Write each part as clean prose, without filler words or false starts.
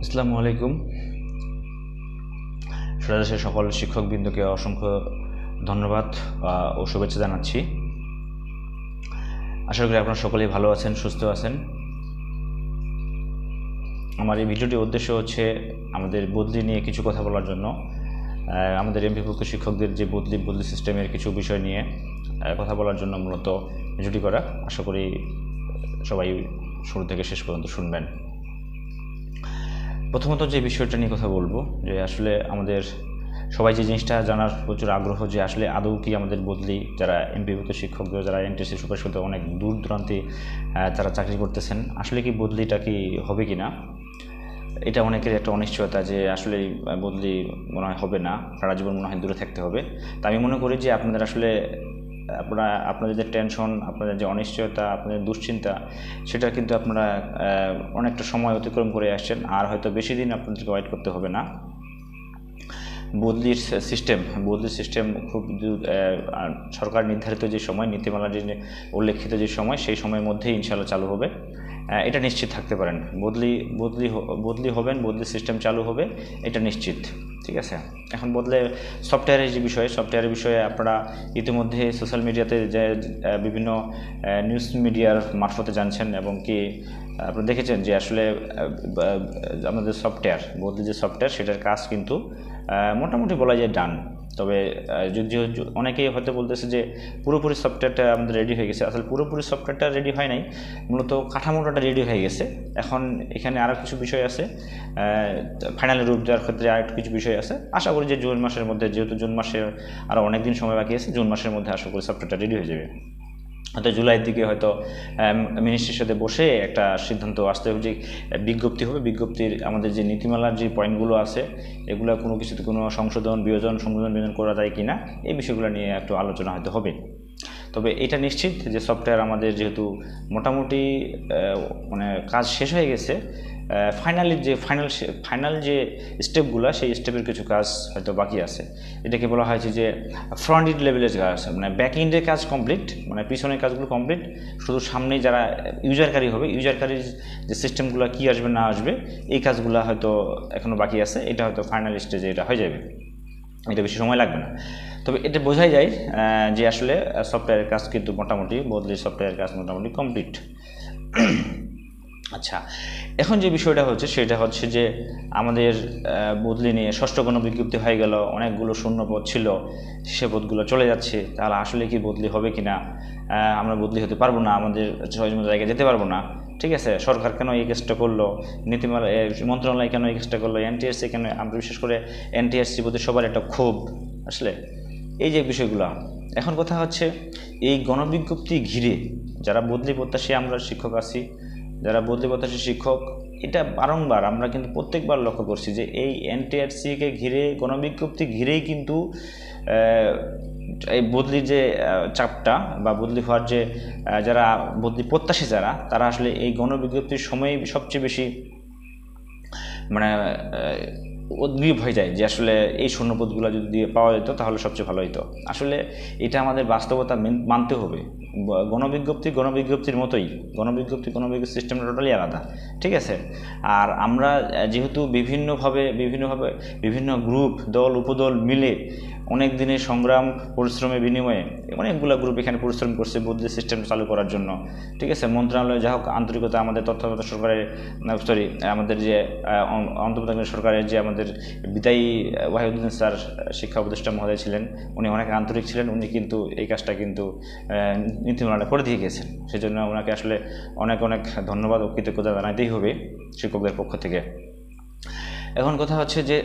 আসসালামু আলাইকুম। সরাসরি সকল শিক্ষকবৃন্দকে অসংখ্য ধন্যবাদ ও শুভেচ্ছা জানাচ্ছি। আশা করি আপনারা সকলেই ভালো আছেন, সুস্থ আছেন। আমার এই ভিডিওটির উদ্দেশ্য হচ্ছে আমাদের বদলি নিয়ে কিছু কথা বলার জন্য। আমাদের এমপিভুক্ত শিক্ষকদের যে বদলি সিস্টেমের কিছু বিষয় নিয়ে কথা বলার জন্য মূলত ভিডিওটি করা। আশা করি সবাই শুরু থেকে শেষ পর্যন্ত শুনবেন। প্রথমত যে বিষয়টা নিয়ে কথা বলবো, যে আসলে আমাদের সবাই যে জিনিসটা জানার প্রচুর আগ্রহ, যে আসলে আদৌ কি আমাদের বদলি যারা এমপিভুক্ত শিক্ষকদের, যারা এনটিএসসি সুপারিশ করতে অনেক দূর দূরান্তে তারা চাকরি করতেছেন, আসলে কি বদলিটা কি হবে কি না, এটা অনেকের একটা অনিশ্চয়তা যে আসলে বদলি মনে হয় হবে না, সারা জীবন মনে হয় দূরে থাকতে হবে। তা আমি মনে করি যে আপনাদের আসলে আপনাদের যে টেনশন, আপনাদের যে অনিশ্চয়তা, আপনাদের দুশ্চিন্তা, সেটা কিন্তু আপনারা অনেকটা সময় অতিক্রম করে আসছেন। আর হয়তো বেশি দিন আপনাদেরকে ওয়েট করতে হবে না। বদলির সিস্টেম খুব সরকার নির্ধারিত যে সময়, নীতিমালার যে উল্লেখিত যে সময়, সেই সময়ের মধ্যেই ইনশাআল্লাহ চালু হবে, এটা নিশ্চিত থাকতে পারেন। বদলি হবেন, বদলি সিস্টেম চালু হবে, এটা নিশ্চিত। ঠিক আছে। এখন সফটওয়্যারের যে সফটওয়্যারের বিষয়ে আপনারা ইতিমধ্যে সোশ্যাল মিডিয়াতে যে বিভিন্ন নিউজ মিডিয়ার মারফতে জানছেন, এবং কি আপনারা দেখেছেন যে আসলে আমাদের বদলি যে সফটওয়্যার, সেটার কাজ কিন্তু মোটামুটি বলা যায় ডান। তবে যদি অনেকেই হয়তো বলতেছে যে পুরোপুরি সফটওয়্যারটা আমাদের রেডি হয়ে গেছে। আসলে পুরোপুরি সফটওয়্যারটা রেডি হয় নাই, মূলত কাঠামোটা রেডি হয়ে গেছে। এখন এখানে আরও কিছু বিষয় আছে, ফাইনালি রূপ দেওয়ার ক্ষেত্রে আর কিছু বিষয় আছে। আশা করি যে জুন মাসের মধ্যে, যেহেতু জুন মাসের আরও অনেক দিন সময় বাকি আছে, জুন মাসের মধ্যে আশা করি সফটওয়্যারটা রেডি হয়ে যাবে। হয়তো জুলাইয়ের দিকে হয়তো মিনিস্ট্রির সাথে বসে একটা সিদ্ধান্ত আসতে হবে, যে বিজ্ঞপ্তি হবে। বিজ্ঞপ্তির আমাদের যে নীতিমালার যে পয়েন্টগুলো আছে, এগুলো কোনো কিছুতে কোনো সংশোধন বিয়োজন করা যায় কিনা, এই বিষয়গুলো নিয়ে একটু আলোচনা হয়তো হবে। তবে এটা নিশ্চিত যে সফটওয়্যার আমাদের যেহেতু মোটামুটি মানে কাজ শেষ হয়ে গেছে, ফাইনাল যে স্টেপগুলো, সেই স্টেপের কিছু কাজ হয়তো বাকি আছে। এটাকে বলা হয়েছে যে ফ্রন্ট এন্ড লেভেলের কাজ, মানে ব্যাক এন্ডের কাজ কমপ্লিট, মানে পিছনের কাজগুলো কমপ্লিট। শুধু সামনে যারা ইউজারকারী হবে, ইউজারকারীর যে সিস্টেমগুলো কী আসবে না আসবে, এই কাজগুলো হয়তো এখনও বাকি আছে। এটা হয়তো ফাইনাল স্টেজে এটা হয়ে যাবে, এটা বেশি সময় লাগবে না। তবে এটা বোঝাই যায় যে আসলে সফটওয়্যারের কাজ কিন্তু মোটামুটি, বদলি সফটওয়্যারের কাজ মোটামুটি কমপ্লিট। আচ্ছা, এখন যে বিষয়টা হচ্ছে, সেটা হচ্ছে যে আমাদের বদলি নিয়ে ষষ্ঠ গণবিজ্ঞপ্তি হয়ে গেল, অনেকগুলো শূন্য পদ ছিল, সে পদগুলো চলে যাচ্ছে। তাহলে আসলে কি বদলি হবে কি না? আমরা বদলি হতে পারবো না, আমাদের জায়গায় যেতে পারবো না। ঠিক আছে, সরকার কেন এই কাজটা করলো, নীতিমালা মন্ত্রণালয় কেন এই কাজটা করলো, এনটিএসসি কেন? আমরা বিশেষ করে এনটিএসসি প্রতি সবার একটা ক্ষোভ আসলে এই যে বিষয়গুলো। এখন কথা হচ্ছে, এই গণবিজ্ঞপ্তি ঘিরে যারা বদলি প্রত্যাশী আমরা শিক্ষক আছি, যারা বদলি প্রত্যাশী শিক্ষক, এটা বারংবার আমরা কিন্তু প্রত্যেকবার লক্ষ্য করছি যে এই এনটিআরসিকে ঘিরে, গণবিজ্ঞপ্তি ঘিরেই কিন্তু এই বদলির যে চাপটা, বা বদলি হওয়ার যে যারা বদলি প্রত্যাশী তারা আসলে এই গণবিজ্ঞপ্তির সময়ই সবচেয়ে বেশি মানে উদ্গ্রীব হয়ে যায় যে আসলে এই শূন্যপদগুলো যদি দিয়ে পাওয়া যেত তাহলে সবচেয়ে ভালো হতো। আসলে এটা আমাদের বাস্তবতা মানতে হবে। গণবিজ্ঞপ্তির মতোই, গণবিজ্ঞপ্তি সিস্টেমটা টোটালি আলাদা। ঠিক আছে। আর আমরা যেহেতু বিভিন্ন গ্রুপ, দল উপদল মিলে অনেক দিনের সংগ্রাম পরিশ্রমের বিনিময়ে অনেকগুলো গ্রুপ এখানে পরিশ্রম করছে বদলি সিস্টেম চালু করার জন্য। ঠিক আছে। মন্ত্রণালয় যা হোক আন্তরিকতা, আমাদের তত্ত্বাবধায়ক সরকারের আমাদের যে অন্তর্বর্তীকালীন সরকারের যে আমাদের বিদায়ী ওয়াহিদুদ্দিন স্যার শিক্ষা উপদেষ্টা মহোদয় ছিলেন, উনি অনেক আন্তরিক ছিলেন। উনি কিন্তু এই কাজটা কিন্তু নীতিমালাটা করে দিয়ে গেছেন। সেজন্য ওনাকে আসলে অনেক ধন্যবাদ ও কৃতজ্ঞতা জানাতেই হবে শিক্ষকদের পক্ষ থেকে। এখন কথা হচ্ছে যে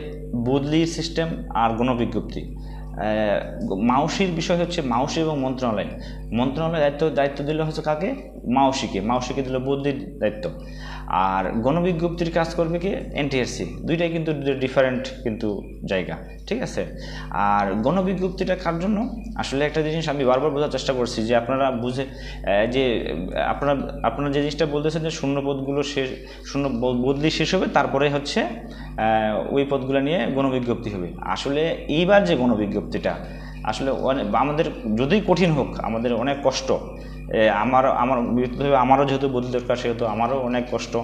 বদলির সিস্টেম আর গণবিজ্ঞপ্তি, মাউসির বিষয় হচ্ছে মাউসি এবং মন্ত্রণালয় দায়িত্ব দিল হচ্ছে কাকে? মাউসিকে দিল বদলির দায়িত্ব। আর গণবিজ্ঞপ্তির কাজ করবে কি? এনটিআরসি। দুইটাই কিন্তু ডিফারেন্ট কিন্তু জায়গা। ঠিক আছে। আর গণবিজ্ঞপ্তিটা কার জন্য? আসলে একটা জিনিস আমি বারবার বোঝার চেষ্টা করছি, যে আপনারা যে আপনারা যে জিনিসটা বলতেছেন যে বদলি শেষ হবে, তারপরে হচ্ছে ওই পদগুলো নিয়ে গণবিজ্ঞপ্তি হবে। আসলে এইবার যে গণবিজ্ঞপ্তিটা আসলে আমাদের যতই কঠিন হোক, আমাদের অনেক কষ্ট, আমার আমার ব্যক্তিগতভাবে আমারও যেহেতু বদলি দরকার, সেহেতু আমারও অনেক কষ্ট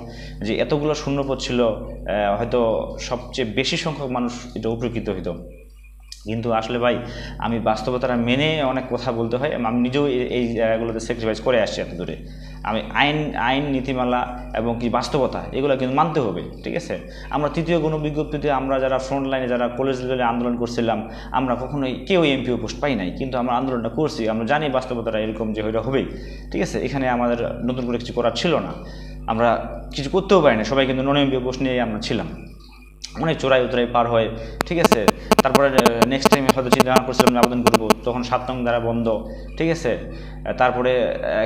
যে এতগুলো শূন্যপদ ছিল, হয়তো সবচেয়ে বেশি সংখ্যক মানুষ এটা উপকৃত হইতো। কিন্তু আসলে ভাই আমি বাস্তবতাটা মেনে অনেক কথা বলতে হয়, আমি নিজেও এই জায়গাগুলোতে স্যাক্রিফাইস করে আসছি এত দূরে। আমি আইন নীতিমালা এবং কি বাস্তবতা এগুলো কিন্তু মানতে হবে, ঠিক আছে। আমরা তৃতীয় গণবিজ্ঞপ্তিতে আমরা যারা ফ্রন্ট লাইনে যারা কলেজ লেভেলে আন্দোলন করছিলাম, আমরা কখনোই কেউ এমপিও পোস্ট পাই নাই, কিন্তু আমরা আন্দোলনটা করছি, আমরা জানি বাস্তবতাটা এরকম যে ওইটা হবেই, ঠিক আছে। এখানে আমাদের নতুন করে কিছু করার ছিল না, আমরা কিছু করতেও পারি না, সবাই কিন্তু নন এমপিও পোস্ট নিয়ে আমরা ছিলাম, অনেক চোরাই উতরাই পার হয়, ঠিক আছে। তারপরে নেক্সট টাইমে হয়তো চিন্তা ভাবনা করছিলাম আবেদন করবো, তখন 7 নং দ্বারা বন্ধ, ঠিক আছে। তারপরে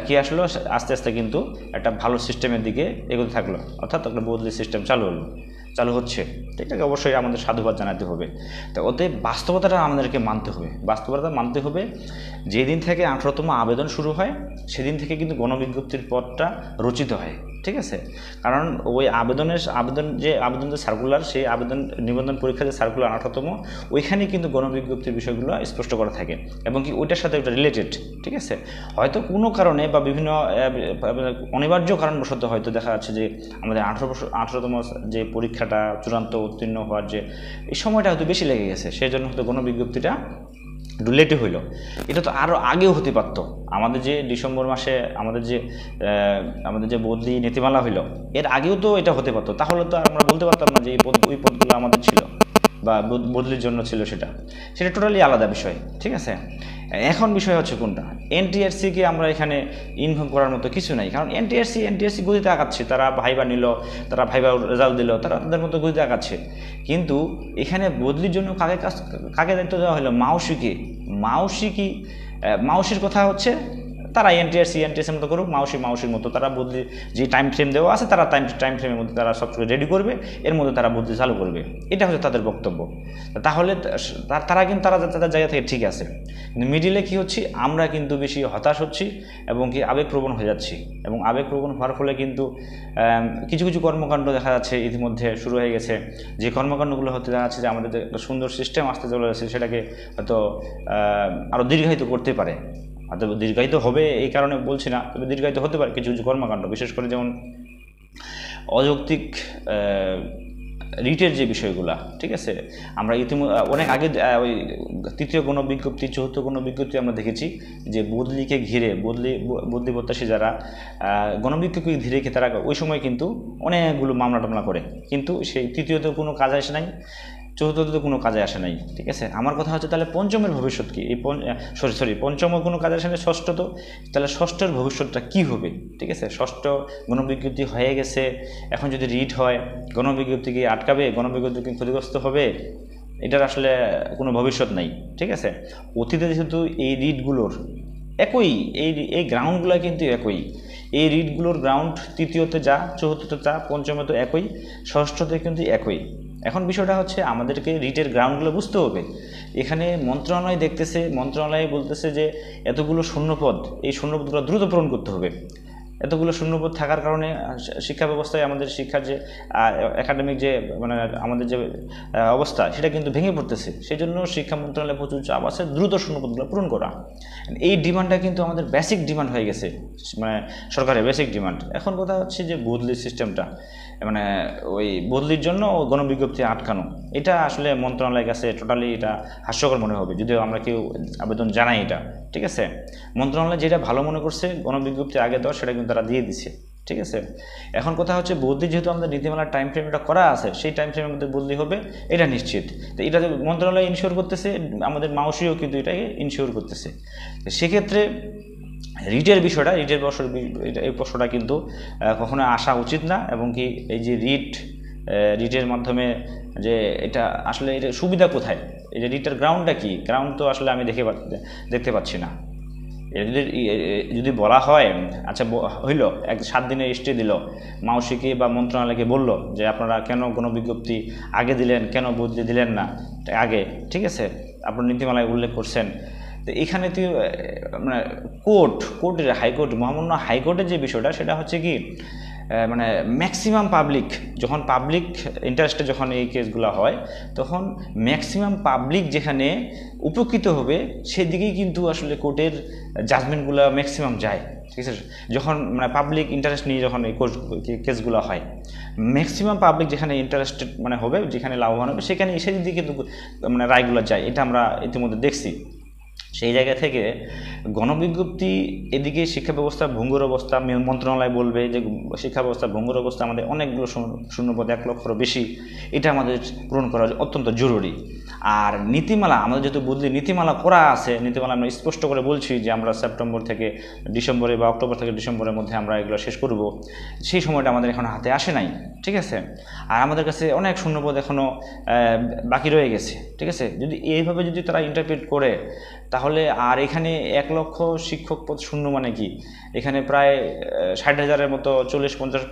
কি আসলো, আস্তে আস্তে কিন্তু একটা ভালো সিস্টেমের দিকে এগোতে থাকলো, অর্থাৎ একটা বদলি সিস্টেম চালু হচ্ছে, ঠিক আছে। অবশ্যই আমাদের সাধুবাদ জানাতে হবে। তো ওতে বাস্তবতাটা আমাদেরকে মানতে হবে, বাস্তবতা মানতে হবে। যেদিন থেকে 18তম আবেদন শুরু হয় সেদিন থেকে কিন্তু গণবিজ্ঞপ্তির পদটা রচিত হয়, ঠিক আছে। কারণ ওই আবেদন যে সার্কুলার, সেই আবেদন নিবন্ধন পরীক্ষা যে সার্কুলার 18তম, ওইখানে কিন্তু গণবিজ্ঞপ্তির বিষয়গুলো স্পষ্ট করা থাকে এবং কি ওইটার সাথে ওইটা রিলেটেড, ঠিক আছে। হয়তো কোনো কারণে বা বিভিন্ন অনিবার্য কারণবশত হয়তো দেখা যাচ্ছে যে আমাদের 18তম যে পরীক্ষাটা চূড়ান্ত উত্তীর্ণ হওয়ার যে এই সময়টা হয়তো বেশি লেগে গেছে, সেই জন্য হয়তো গণবিজ্ঞপ্তিটা একটু লেটে হইলো। এটা তো আরও আগেও হতে পারতো। আমাদের যে ডিসেম্বর মাসে আমাদের যে বদলি নীতিমালা হইলো, এর আগেও তো এটা হতে পারতো, তাহলে তো আমরা বলতে পারতাম না যে ওই পদগুলো আমাদের ছিল বা বদলির জন্য ছিল, সেটা টোটালি আলাদা বিষয়, ঠিক আছে। এখন বিষয় হচ্ছে কোনটা, এনটিআরসিকে আমরা এখানে ইনভলভ করার মতো কিছু নাই, কারণ এনটিআরসি গতিতে আগাচ্ছে, তারা ভাইবা নিল, তারা ভাইবা রেজাল্ট দিল, তারা তাদের মতো গতিতে আগাচ্ছে। কিন্তু এখানে বদলির জন্য কাকে দায়িত্ব দেওয়া হলো, মাউসির কথা হচ্ছে তারা এনটিআরসির মতো করুক, মাউসির মতো তারা বদলি যে টাইম ফ্রেম দেওয়া আছে, তারা টাইম ফ্রেমের মধ্যে তারা সব কিছু রেডি করবে, এর মধ্যে তারা বদলি চালু করবে, এটা হচ্ছে তাদের বক্তব্য। তাহলে তারা কিন্তু তাদের জায়গা থেকে ঠিক আছে। কিন্তু মিডিলে কি হচ্ছে, আমরা কিন্তু বেশি হতাশ হচ্ছি এবং কি আবেগপ্রবণ হয়ে যাচ্ছি, এবং আবেগপ্রবণ হওয়ার ফলে কিন্তু কিছু কর্মকাণ্ড দেখা যাচ্ছে ইতিমধ্যে শুরু হয়ে গেছে, যে কর্মকাণ্ডগুলো হতে দেখা যাচ্ছে যে আমাদের যে একটা সুন্দর সিস্টেম আসতে চলে যাচ্ছে, সেটাকে হয়তো আরও দীর্ঘায়িত করতে পারে। হয়তো দীর্ঘায়িত হবে এই কারণে বলছি না, তবে দীর্ঘায়িত হতে পারে কিছু কর্মকাণ্ড, বিশেষ করে যেমন অযৌক্তিক রিটের যে বিষয়গুলো, ঠিক আছে। আমরা অনেক আগে ওই তৃতীয় গণবিজ্ঞপ্তি, চতুর্থ গণবিজ্ঞপ্তি আমরা দেখেছি যে বদলিকে ঘিরে বদলি প্রত্যাশী যারা গণবিজ্ঞপ্তি ঘিরে তারা ওই সময় কিন্তু অনেকগুলো মামলা টামলা করে, কিন্তু সেই তৃতীয়তে কোনো কাজ আসে নাই, চতুর্থতে কোনো কাজে আসে নাই, ঠিক আছে। আমার কথা হচ্ছে তাহলে পঞ্চমের ভবিষ্যৎ কি, এই পঞ্চম কোনো কাজে আসে নাই, ষষ্ঠ তো, তাহলে ষষ্ঠের ভবিষ্যৎটা কী হবে, ঠিক আছে। ষষ্ঠ গণবিজ্ঞপ্তি হয়ে গেছে, এখন যদি রিট হয়, গণবিজ্ঞপ্তি কি আটকাবে, গণবিজ্ঞপ্তি কি ক্ষতিগ্রস্ত হবে, এটার আসলে কোনো ভবিষ্যৎ নাই, ঠিক আছে। অতীতে যেহেতু এই রিটগুলোর একই, এই গ্রাউন্ডগুলো কিন্তু একই, এই রিটগুলোর গ্রাউন্ড তৃতীয়তে যা, চতুর্থতে যা, পঞ্চমে তো একই, ষষ্ঠতে কিন্তু একই। এখন বিষয়টা হচ্ছে আমাদেরকে রিটের গ্রাউন্ডগুলো বুঝতে হবে। এখানে মন্ত্রণালয় বলতেছে যে এতগুলো শূন্যপদ, এই শূন্যপদগুলো দ্রুত পূরণ করতে হবে। এতগুলো শূন্যপদ থাকার কারণে শিক্ষা ব্যবস্থায় আমাদের শিক্ষার যে একাডেমিক যে আমাদের যে অবস্থা, সেটা কিন্তু ভেঙে পড়তেছে। সেই জন্য শিক্ষা মন্ত্রণালয়ে প্রচুর চাপ আছে দ্রুত শূন্যপদগুলো পূরণ করা। এই ডিমান্ডটা কিন্তু আমাদের বেসিক ডিমান্ড হয়ে গেছে, সরকারের বেসিক ডিমান্ড। এখন কথা হচ্ছে যে বদলির সিস্টেমটা, ওই বদলির জন্য গণবিজ্ঞপ্তি আটকানো, এটা আসলে মন্ত্রণালয়ের কাছে টোটালি এটা হাস্যকর মনে হবে, যদিও আমরা কেউ আবেদন জানাই এটা, ঠিক আছে। মন্ত্রণালয় যেটা ভালো মনে করছে গণবিজ্ঞপ্তি আগে দেওয়া, সেটা কিন্তু তারা দিয়ে দিচ্ছে, ঠিক আছে। এখন কথা হচ্ছে বদলি যেহেতু আমাদের নীতিমালার টাইম ফ্রেম এটা করা আছে, সেই টাইম ফ্রেমের মধ্যে বদলি হবে, এটা নিশ্চিত। তো এটা মন্ত্রণালয় ইনশিওর করতেছে, আমাদের মাউসিও কিন্তু এটাকে ইনশিওর করতেছে। সেক্ষেত্রে রিটের এই প্রশ্নটা কিন্তু কখনো আসা উচিত না, এবং কি এই যে রিটের মাধ্যমে যে এটা আসলে এটা সুবিধা কোথায়, এই যে রিটের গ্রাউন্ডটা কি, গ্রাউন্ড তো আসলে আমি দেখতে পাচ্ছি না। যদি বলা হয় আচ্ছা হইল 7 দিনের স্টে দিল, মাউসিকে বা মন্ত্রণালয়কে বলল যে আপনারা কেন গণবিজ্ঞপ্তি আগে দিলেন, কেন বদলে দিলেন না আগে, ঠিক আছে, আপনার নীতিমালায় উল্লেখ করছেন। তো এখানে হাইকোর্ট, মহামান্য হাইকোর্টের যে বিষয়টা, সেটা হচ্ছে কি মানে ম্যাক্সিমাম পাবলিক, যখন পাবলিক ইন্টারেস্টে যখন এই কেসগুলো হয় তখন ম্যাক্সিমাম পাবলিক যেখানে উপকৃত হবে সেদিকেই কিন্তু আসলে কোর্টের জাজমেন্টগুলো ম্যাক্সিমাম যায়। ঠিক আছে, যখন মানে পাবলিক ইন্টারেস্ট নিয়ে যখন এই কেসগুলো হয়, ম্যাক্সিমাম পাবলিক যেখানে ইন্টারেস্টেড মানে হবে, যেখানে লাভবান হবে, সেখানে সেদিকে কিন্তু মানে রায়গুলো যায়। এটা আমরা ইতিমধ্যে দেখছি। সেই জায়গা থেকে গণবিজ্ঞপ্তি এদিকে শিক্ষা ব্যবস্থা ভঙ্গুর অবস্থা, মন্ত্রণালয় বলবে যে শিক্ষা ব্যবস্থা ভঙ্গুর অবস্থা, আমাদের অনেকগুলো শূন্যপদ 1 লক্ষেরও বেশি, এটা আমাদের পূরণ করা অত্যন্ত জরুরি। আর নীতিমালা আমাদের যেহেতু বদলি নীতিমালা করা আছে, নীতিমালা আমরা স্পষ্ট করে বলছি যে আমরা সেপ্টেম্বর থেকে ডিসেম্বরে বা অক্টোবর থেকে ডিসেম্বরের মধ্যে আমরা এগুলো শেষ করব, সেই সময়টা আমাদের এখন হাতে আসে নাই। ঠিক আছে, আর আমাদের কাছে অনেক শূন্যপদ এখনও বাকি রয়ে গেছে। ঠিক আছে, যদি এইভাবে যদি তারা ইন্টারপ্রেট করে তাহলে আর এখানে 1 লক্ষ শিক্ষক পদ শূন্য মানে কি, এখানে প্রায় 60,000-এর মতো 50,000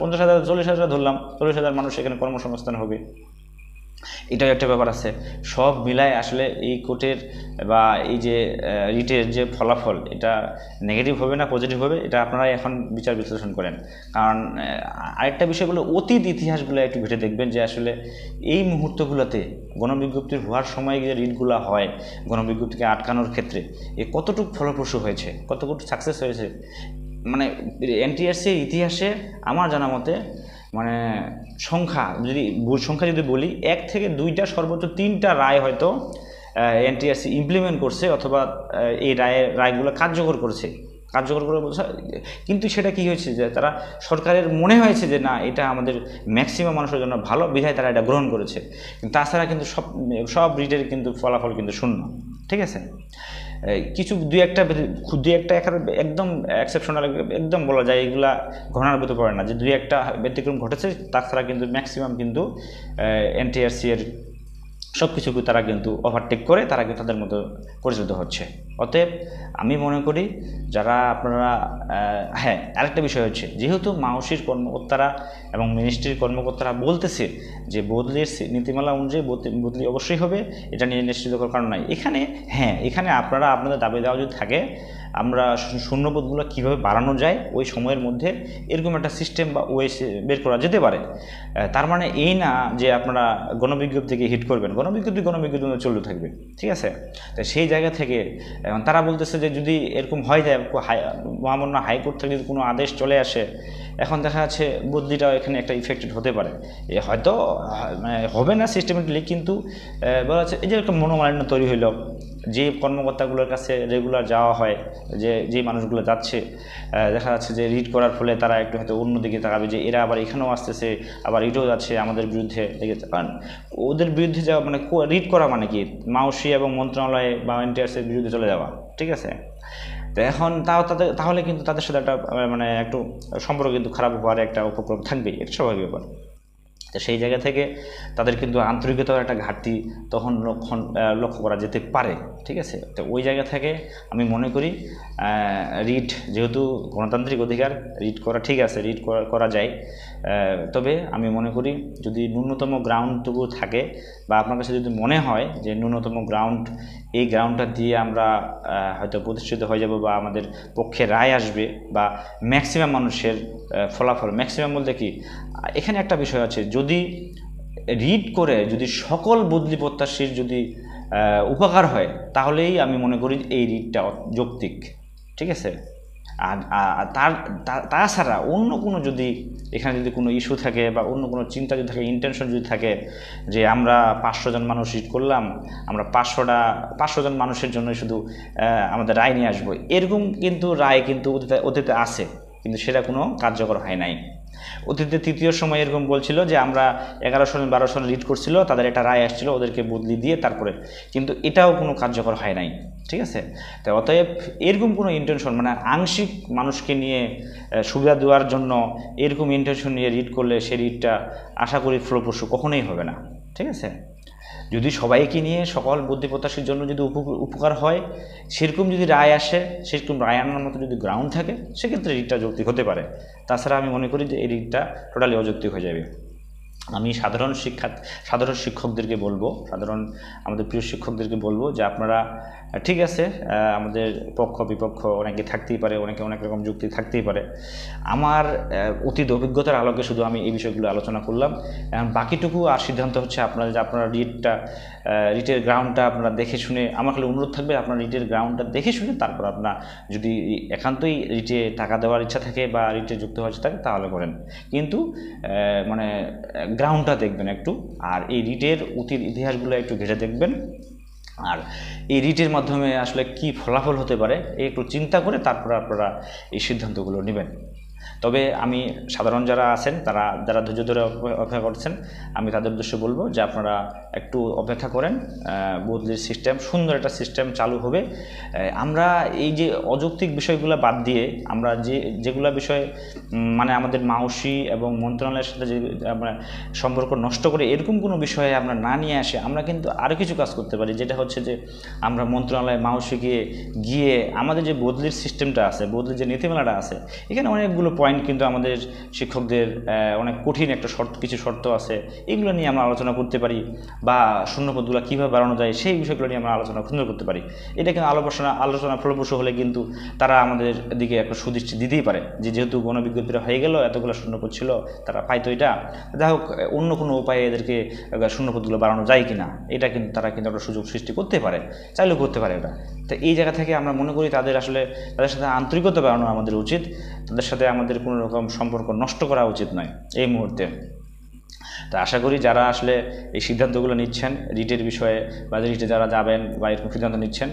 40,000 ধরলাম, 40,000 মানুষ এখানে কর্মসংস্থান হবে। এটাও একটা ব্যাপার আছে। সব মিলায় আসলে এই কোর্টের বা এই যে রিটের যে ফলাফল, এটা নেগেটিভ হবে না পজিটিভ হবে, এটা আপনারাই এখন বিচার বিশ্লেষণ করেন। কারণ আরেকটা বিষয়গুলো অতীত ইতিহাসগুলো একটু ঘেটে দেখবেন যে আসলে এই মুহূর্তগুলোতে গণবিজ্ঞপ্তির হওয়ার সময় যে রিটগুলো হয় গণবিজ্ঞপ্তিকে আটকানোর ক্ষেত্রে, এ কতটুকু ফলপ্রসূ হয়েছে, কতটুকু সাকসেস হয়েছে। মানে এনটিআরসি ইতিহাসে আমার জানা মতে মানে সংখ্যা যদি বলি 1 থেকে 2টা সর্বোচ্চ 3টা রায় হয়তো এনটিআরসি ইমপ্লিমেন্ট করছে, অথবা এই রায়গুলো কার্যকর করে বলছে। কিন্তু সেটা কি হয়েছে যে তারা সরকারের মনে হয়েছে যে না, এটা আমাদের ম্যাক্সিমাম মানুষের জন্য ভালো, বিধায় তারা এটা গ্রহণ করেছে। কিন্তু তাছাড়া কিন্তু সব রিটের কিন্তু ফলাফল কিন্তু শূন্য। ঠিক আছে, কিছু দুই একটা একদম এক্সেপশনাল একদম বলা যায়, এগুলা ঘটনার ভিতরে পড়ে না, যে 2-1টা ব্যতিক্রম ঘটেছে, তাছাড়া কিন্তু ম্যাক্সিমাম কিন্তু এনটিআরসি এর সব কিছুকে তারা কিন্তু ওভারটেক করে তারা কিন্তু তাদের মতো পরিচালিত হচ্ছে। অতএব আমি মনে করি যারা আপনারা হ্যাঁ, আরেকটা বিষয় হচ্ছে, যেহেতু মাউসির কর্মকর্তারা এবং মিনিস্ট্রির কর্মকর্তারা বলতেছে যে বদলির নীতিমালা অনুযায়ী বদলি অবশ্যই হবে, এটা নিয়ে নিশ্চিত করার কারণ নাই। এখানে আপনারা আপনাদের দাবি দেওয়া যদি থাকে, আমরা শূন্যপদগুলো কীভাবে বাড়ানো যায় ওই সময়ের মধ্যে এরকম একটা সিস্টেম বা ওয়ে বের করা যেতে পারে। তার মানে এই না যে আপনারা গণবিজ্ঞপ্তিকে হিট করবেন, গণবিজ্ঞপ্তি চলতে থাকবে। ঠিক আছে, তো সেই জায়গা থেকে তারা বলতেছে যে যদি এরকম হয় যায়, মহামান্য হাইকোর্ট থেকে যদি কোনো আদেশ চলে আসে, এখন দেখা যাচ্ছে বদলিটাও এখানে একটা ইফেক্টেড হতে পারে। হয়তো মানে হবে না সিস্টেমেটিকলি, কিন্তু বলা যাচ্ছে এই যে একটা মনোমালিন্য তৈরি হইল, যে কর্মকর্তাগুলোর কাছে রেগুলার যাওয়া হয়, যে মানুষগুলো যাচ্ছে, দেখা যাচ্ছে যে রিড করার ফলে তারা একটু হয়তো অন্যদিকে তাকাবে, যে এরা আবার এখানেও আসতেছে, আবার রিডও যাচ্ছে আমাদের বিরুদ্ধে লেগেছে। কারণ ওদের বিরুদ্ধে যাওয়া মানে রিড করা মানে কি, মাউসি এবং মন্ত্রণালয়ে বা এনটিআরসির বিরুদ্ধে চলে যাওয়া। ঠিক আছে, তো এখন তাহলে কিন্তু তাদের সাথে একটা মানে একটু সম্পর্ক কিন্তু খারাপ হওয়ার একটা উপক্রম থাকবেই, এটা স্বাভাবিক ব্যাপার। তো সেই জায়গা থেকে তাদের কিন্তু আন্তরিকতার একটা ঘাটতি তখন লক্ষ্য করা যেতে পারে। ঠিক আছে, তো ওই জায়গা থেকে আমি মনে করি রিট যেহেতু গণতান্ত্রিক অধিকার, রিট করা ঠিক আছে, রিট করা যায়। তবে আমি মনে করি যদি ন্যূনতম গ্রাউন্ডটুকু থাকে, বা আপনার কাছে যদি মনে হয় যে ন্যূনতম গ্রাউন্ড, এই গ্রাউন্ডটা দিয়ে আমরা হয়তো প্রতিষ্ঠিত হয়ে যাব বা আমাদের পক্ষে রায় আসবে বা ম্যাক্সিমাম মানুষের ফলাফল, ম্যাক্সিমাম বলতে কি, এখানে একটা বিষয় আছে, যদি রিড করে যদি সকল বদলি প্রত্যাশীর যদি উপকার হয়, তাহলেই আমি মনে করি এই রিটটা যৌক্তিক। ঠিক আছে, আর তাছাড়া অন্য কোনো যদি এখানে যদি কোনো ইস্যু থাকে বা অন্য কোনো চিন্তা যদি থাকে, ইন্টেনশন যদি থাকে যে আমরা 500 জন মানুষ রিড করলাম, আমরা 500 জন মানুষের জন্য শুধু আমাদের রায় নিয়ে আসবো, এরকম কিন্তু রায় কিন্তু অতীতে আছে, কিন্তু সেটা কোনো কার্যকর হয় নাই। অতীতে তৃতীয় সময় এরকম বলছিল যে আমরা 1100-1200 রিড করছিল, তাদের একটা রায় আসছিল, ওদেরকে বদলি দিয়ে তারপরে, কিন্তু এটাও কোনো কার্যকর হয় নাই। ঠিক আছে, তো অতএব এরকম কোনো ইন্টেনশন মানে আংশিক মানুষকে নিয়ে সুবিধা দেওয়ার জন্য এরকম ইন্টেনশন নিয়ে রিড করলে সেই রিডটা আশা করি ফলপ্রসূ কখনোই হবে না। ঠিক আছে, যদি সবাইকে নিয়ে সকল বুদ্ধি প্রত্যাশীর জন্য যদি উপকার হয়, সেরকম যদি রায় আসে, সেরকম রায় আনার মতো যদি গ্রাউন্ড থাকে, সেক্ষেত্রে রিটটা যৌক্তিক হতে পারে। তাছাড়া আমি মনে করি যে এই রিটটা টোটালি অযৌক্তিক হয়ে যাবে। আমি সাধারণ শিক্ষকদেরকে বলবো, আমাদের প্রিয় শিক্ষকদেরকে বলবো যে আপনারা ঠিক আছে, আমাদের পক্ষ বিপক্ষ অনেকে থাকতেই পারে, অনেকে অনেক রকম যুক্তি থাকতেই পারে। আমার অতীত অভিজ্ঞতার আলোকে শুধু আমি এই বিষয়গুলো আলোচনা করলাম। বাকিটুকু আর সিদ্ধান্ত হচ্ছে আপনারা, যে আপনারা রিটের গ্রাউন্ডটা আপনারা দেখে শুনে, আমার খালি অনুরোধ থাকবে আপনারা রিটের গ্রাউন্ডটা দেখে শুনে তারপর আপনার যদি একান্তই রিটে টাকা দেওয়ার ইচ্ছা থাকে বা রিটে যুক্ত হওয়ার ইচ্ছা থাকে তাহলে করেন, কিন্তু মানে গ্রাউন্ডটা দেখবেন একটু, আর এই রিটের অতীত ইতিহাসগুলো একটু ঘেঁটে দেখবেন, আর এই রিটের মাধ্যমে আসলে কি ফলাফল হতে পারে একটু চিন্তা করে তারপর আপনারা এই সিদ্ধান্তগুলো নেবেন। তবে আমি সাধারণ যারা আছেন, যারা ধৈর্য ধরে অপেক্ষা করছেন, আমি তাদের উদ্দেশ্যে বলবো যে আপনারা একটু অপেক্ষা করেন। বদলির সিস্টেম, সুন্দর একটা সিস্টেম চালু হবে। আমরা এই যে অযৌক্তিক বিষয়গুলো বাদ দিয়ে আমরা যেগুলো বিষয়ে মানে আমাদের মাউসি এবং মন্ত্রণালয়ের সাথে যে আমরা সম্পর্ক নষ্ট করে এরকম কোনো বিষয়ে আমরা না নিয়ে আসে আমরা কিন্তু আরও কিছু কাজ করতে পারি, যেটা হচ্ছে যে আমরা মন্ত্রণালয়ে মাউসি গিয়ে আমাদের যে বদলির সিস্টেমটা আছে, বদলির যে নীতিমালাটা আছে, এখানে অনেকগুলো পয়েন্ট কিন্তু আমাদের শিক্ষকদের অনেক কঠিন একটা কিছু শর্ত আছে, এগুলো নিয়ে আমরা আলোচনা করতে পারি, বা শূন্যপদগুলো কীভাবে বাড়ানো যায় সেই বিষয়গুলো নিয়ে আমরা আলোচনা সুন্দর করতে পারি। এটা কিন্তু আলোচনা ফলপ্রসূ হলে কিন্তু তারা আমাদের দিকে একটা সুদৃষ্টি দিতেই পারে, যেহেতু গণবিজ্ঞপ্তিটা হয়ে গেল, এতগুলো শূন্যপদ ছিল, তারা পাইতো এটা, যাই হোক অন্য কোনো উপায়ে এদেরকে শূন্যপদগুলো বাড়ানো যায় কিনা, এটা কিন্তু তারা কিন্তু একটা সুযোগ সৃষ্টি করতে পারে, চাইলেও করতে পারে এটা। তো এই জায়গা থেকে আমরা মনে করি তাদের সাথে আন্তরিকতা বাড়ানো আমাদের উচিত, তাদের সাথে আমাদের কোনো রকম সম্পর্ক নষ্ট করা উচিত নয় এই মুহূর্তে। তা আশা করি যারা আসলে এই সিদ্ধান্তগুলো নিচ্ছেন রিটের বিষয়ে, বা রিটে যারা যাবেন বা এরকম সিদ্ধান্ত নিচ্ছেন,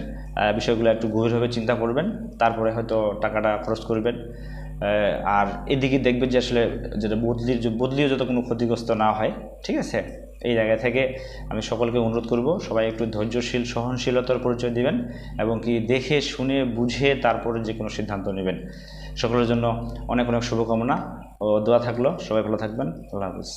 বিষয়গুলো একটু গভীরভাবে চিন্তা করবেন, তারপরে হয়তো টাকাটা খরচ করবেন। আর এদিকে দেখবেন যে আসলে যেটা বদলিও যত কোনো ক্ষতিগ্রস্ত না হয়, ঠিক আছে। এই জায়গা থেকে আমি সকলকে অনুরোধ করব, সবাই একটু ধৈর্যশীল, সহনশীলতার পরিচয় দিবেন, এবং কি দেখে শুনে বুঝে তারপরে যে কোনো সিদ্ধান্ত নেবেন। সকলের জন্য অনেক অনেক শুভকামনা ও দোয়া থাকলো। সবাই ভালো থাকবেন। আল্লাহ হাফিজ।